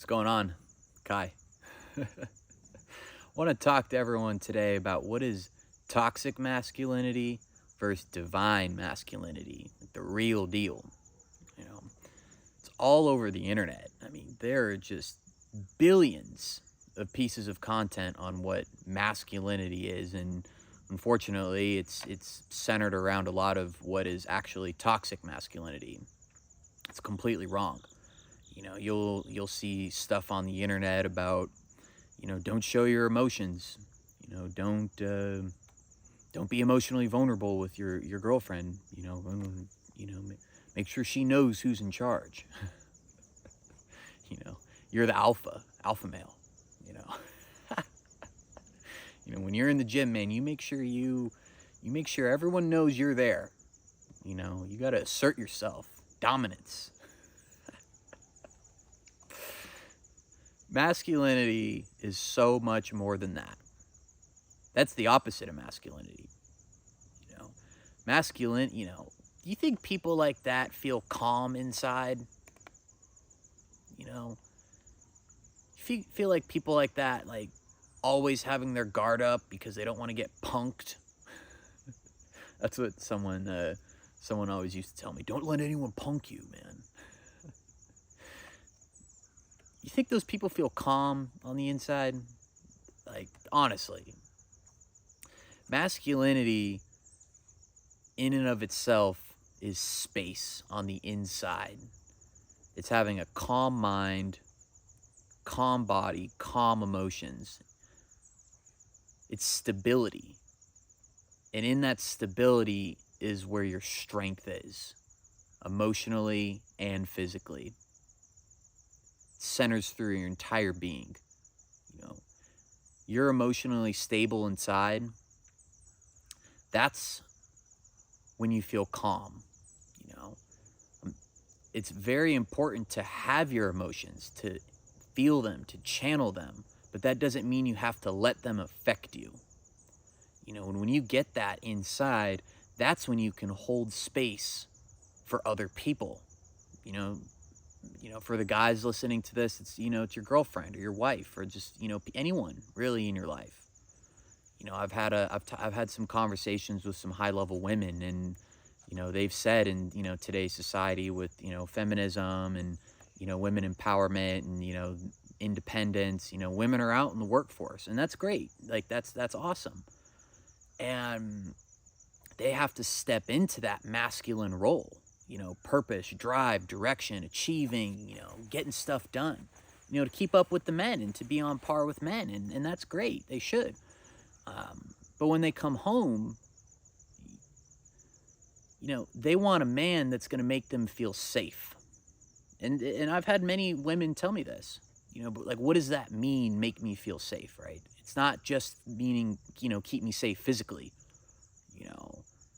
What's going on, Kai? I want to talk to everyone today about what is toxic masculinity versus divine masculinity, like the real deal. You know, it's all over the internet. I mean, there are just billions of pieces of content on what masculinity is, and unfortunately, it's centered around a lot of what is actually toxic masculinity. It's completely wrong. You'll see stuff on the internet about, don't show your emotions. Don't be emotionally vulnerable with your girlfriend. Make sure she knows who's in charge. you know, you're the alpha male. You know, when you're in the gym, man, you make sure everyone knows you're there. You got to assert yourself, dominance. Masculinity is so much more than that. That's the opposite of masculinity. You know, do you think people like that feel calm inside? Feel like people like that, like always having their guard up because they don't want to get punked. That's what someone always used to tell me. Don't let anyone punk you, man. You think those people feel calm on the inside? Like, honestly, masculinity in and of itself is space on the inside. It's having a calm mind, calm body, calm emotions. It's stability. And in that stability is where your strength is, emotionally and physically. Centers through your entire being. You're emotionally stable inside. That's when you feel calm. It's very important to have your emotions, to feel them, to channel them, but that doesn't mean you have to let them affect you. When you get that inside, that's when you can hold space for other people. For the guys listening to this, it's your girlfriend or your wife or just, anyone really in your life. I've had some conversations with some high level women, and, they've said in, today's society with, feminism and, women empowerment and, independence, women are out in the workforce, and that's great. Like that's awesome. And they have to step into that masculine role. Purpose, drive, direction, achieving, getting stuff done, to keep up with the men and to be on par with men. And that's great. They should. But when they come home, they want a man that's going to make them feel safe. And I've had many women tell me this, but like, what does that mean? Make me feel safe, right? It's not just meaning, keep me safe physically.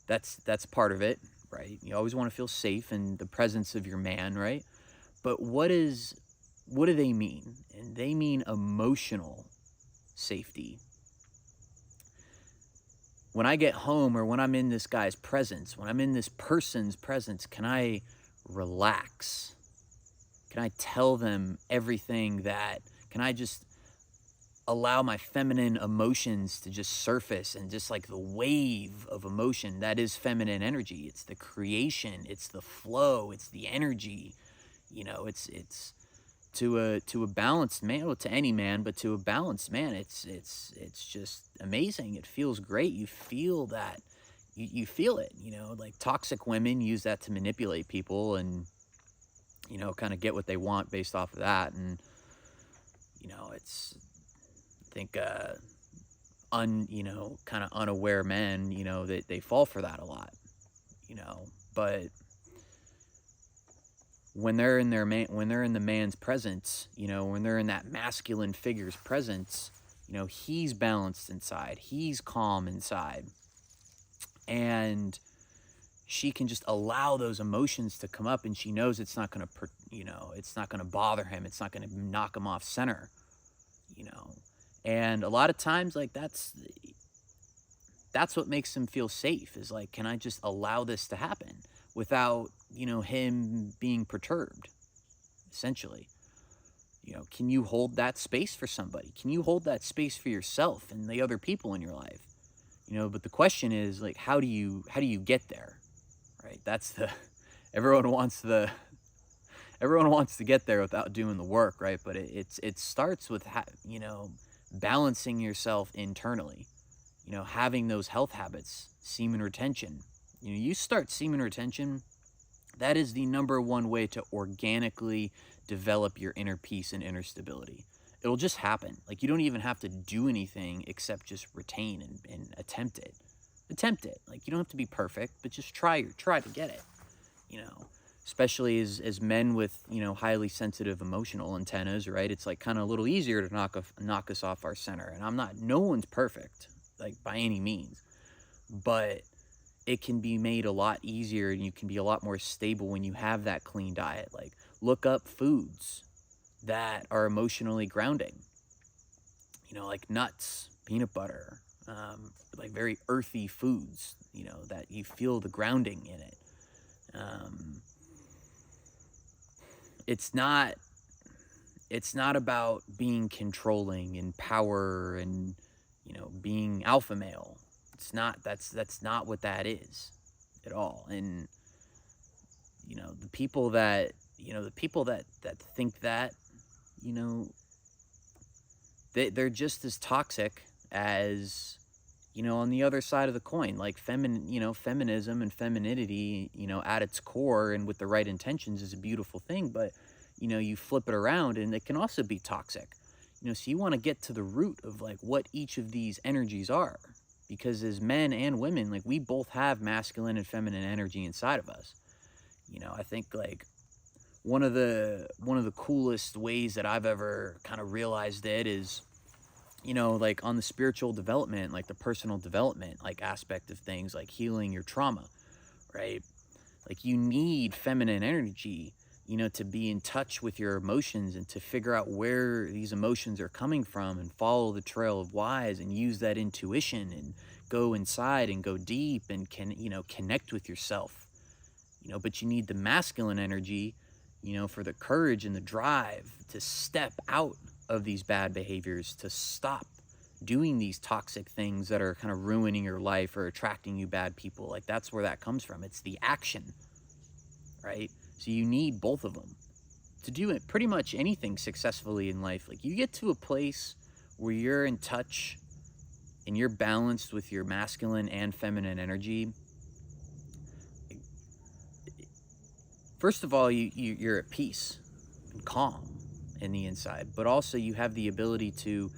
That's part of it. Right? You always want to feel safe in the presence of your man, right? But what do they mean? And they mean emotional safety. When I get home or when I'm in this guy's presence, when I'm in this person's presence, can I relax? Can I tell them everything can I just allow my feminine emotions to just surface, and just like the wave of emotion that is feminine energy? It's the creation, it's the flow, it's the energy. It's to a balanced man, well, to any man, but to a balanced man, it's just amazing. It feels great. You feel that. You feel it. Like toxic women use that to manipulate people and kind of get what they want based off of that. And it's, I think, kind of unaware men, that they fall for that a lot, but when they're in when they're in the man's presence, when they're in that masculine figure's presence, he's balanced inside, he's calm inside, and she can just allow those emotions to come up, and she knows it's not going to, it's not going to bother him, it's not going to knock him off center, And a lot of times, like, that's what makes him feel safe, is like, can I just allow this to happen without, him being perturbed, essentially. Can you hold that space for somebody? Can you hold that space for yourself and the other people in your life? But the question is, like, how do you get there? Right? That's the everyone wants the everyone wants to get there without doing the work, right? But it starts with balancing yourself internally. Having those health habits, semen retention. You start semen retention, that is the number one way to organically develop your inner peace and inner stability. It'll just happen. Like, you don't even have to do anything except just retain and attempt it. Attempt it. Like, you don't have to be perfect, but just try to get it. Especially as men with, highly sensitive emotional antennas, right? It's like kind of a little easier to knock us off our center. And no one's perfect, like, by any means. But it can be made a lot easier, and you can be a lot more stable when you have that clean diet. Like, look up foods that are emotionally grounding, like nuts, peanut butter, like very earthy foods, that you feel the grounding in it. It's not about being controlling and power and, being alpha male. That's not what that is at all. And, the people that think that, they're just as toxic as, on the other side of the coin. Like, feminism and femininity, at its core and with the right intentions is a beautiful thing. But, you flip it around and it can also be toxic. So you want to get to the root of, like, what each of these energies are. Because as men and women, like, we both have masculine and feminine energy inside of us. I think, like, one of the coolest ways that I've ever kind of realized it is, like, on the spiritual development, like the personal development, like, aspect of things, like healing your trauma, right? Like, you need feminine energy, to be in touch with your emotions and to figure out where these emotions are coming from and follow the trail of whys and use that intuition and go inside and go deep and connect with yourself. But you need the masculine energy, for the courage and the drive to step out of these bad behaviors, to stop doing these toxic things that are kind of ruining your life or attracting you bad people. Like, that's where that comes from. It's the action, right? So you need both of them to do it. Pretty much anything successfully in life. Like, you get to a place where you're in touch and you're balanced with your masculine and feminine energy. First of all, you're at peace and calm in the inside, but also you have the ability to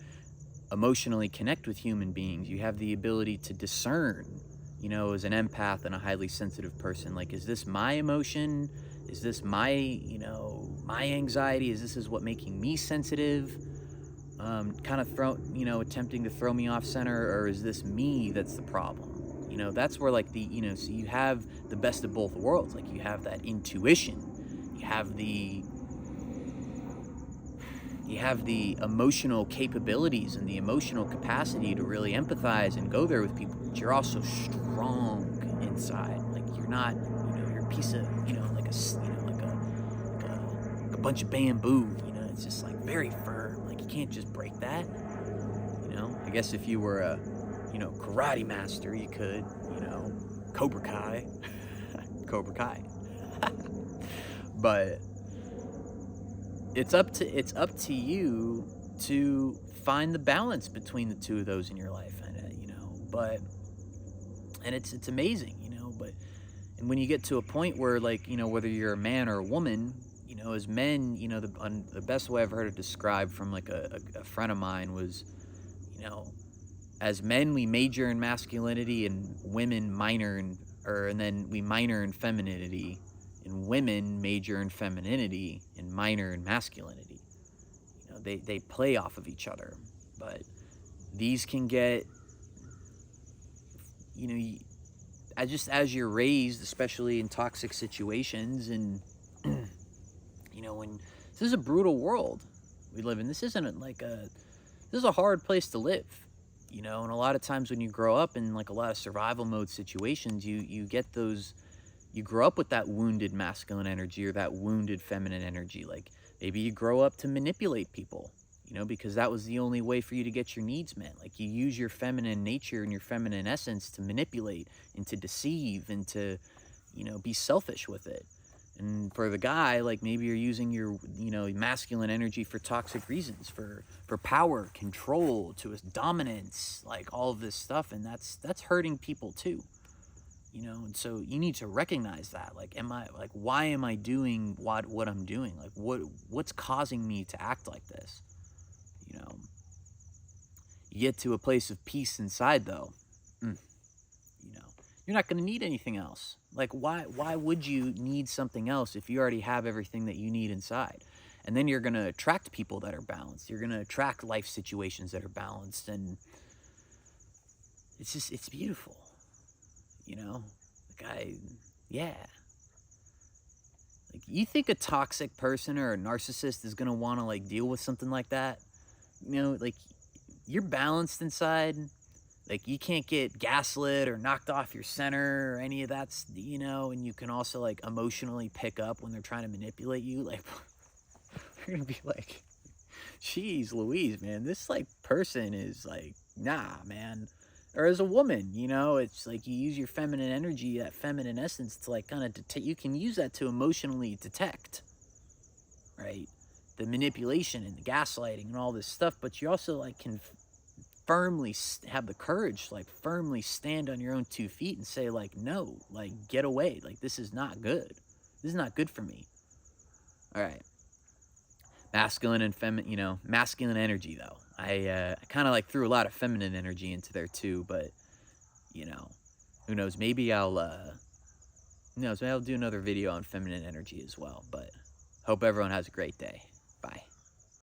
emotionally connect with human beings. You have the ability to discern, as an empath and a highly sensitive person, like, is this my emotion? Is this my, my anxiety? Is this what making me sensitive? Kind of attempting to throw me off center, or is this me that's the problem? That's where, like, so you have the best of both worlds. Like, you have that intuition, you have the emotional capabilities and the emotional capacity to really empathize and go there with people, but you're also strong inside. Like, you're not, you're a piece of, like a bunch of bamboo, it's just, like, very firm. Like, you can't just break that. I guess if you were a, karate master, you could, Cobra Kai. Cobra Kai. But it's up to you to find the balance between the two of those in your life. And it's amazing, but and when you get to a point where, like, whether you're a man or a woman, as men, the best way I've heard it described from, like, a friend of mine was, as men, we major in masculinity, and women minor and then we minor in femininity, and women major in femininity and minor in masculinity. They play off of each other, but these can get, as you're raised, especially in toxic situations, and when this is a brutal world we live in. This is a hard place to live. And a lot of times when you grow up in, like, a lot of survival mode situations, you grow up with that wounded masculine energy or that wounded feminine energy. Like, Maybe you grow up to manipulate people, because that was the only way for you to get your needs met. Like, you use your feminine nature and your feminine essence to manipulate and to deceive and to, be selfish with it. And for the guy, like, maybe you're using your, masculine energy for toxic reasons, for power, control, to his dominance, like all of this stuff. And that's hurting people too. And so you need to recognize that. Like, why am I doing what I'm doing? Like, what's causing me to act like this? You get to a place of peace inside, though. You're not going to need anything else. Like, why would you need something else if you already have everything that you need inside? And then you're going to attract people that are balanced. You're going to attract life situations that are balanced. And it's beautiful. Yeah. Like, you think a toxic person or a narcissist is going to want to, like, deal with something like that? Like, you're balanced inside. Like, you can't get gaslit or knocked off your center or any of that, and you can also, like, emotionally pick up when they're trying to manipulate you. Like, you're going to be like, geez Louise, man, this, like, person is like, nah, man. Or as a woman, it's like you use your feminine energy, that feminine essence, to, like, kind of you can use that to emotionally detect, right? The manipulation and the gaslighting and all this stuff, but you also, like, can firmly have the courage to, like, firmly stand on your own 2 feet and say, like, no, like, get away. Like, this is not good. This is not good for me. All right. Masculine and feminine, masculine energy, though. I kind of, like, threw a lot of feminine energy into there too, but, who knows? Maybe I'll do another video on feminine energy as well, but hope everyone has a great day. Bye.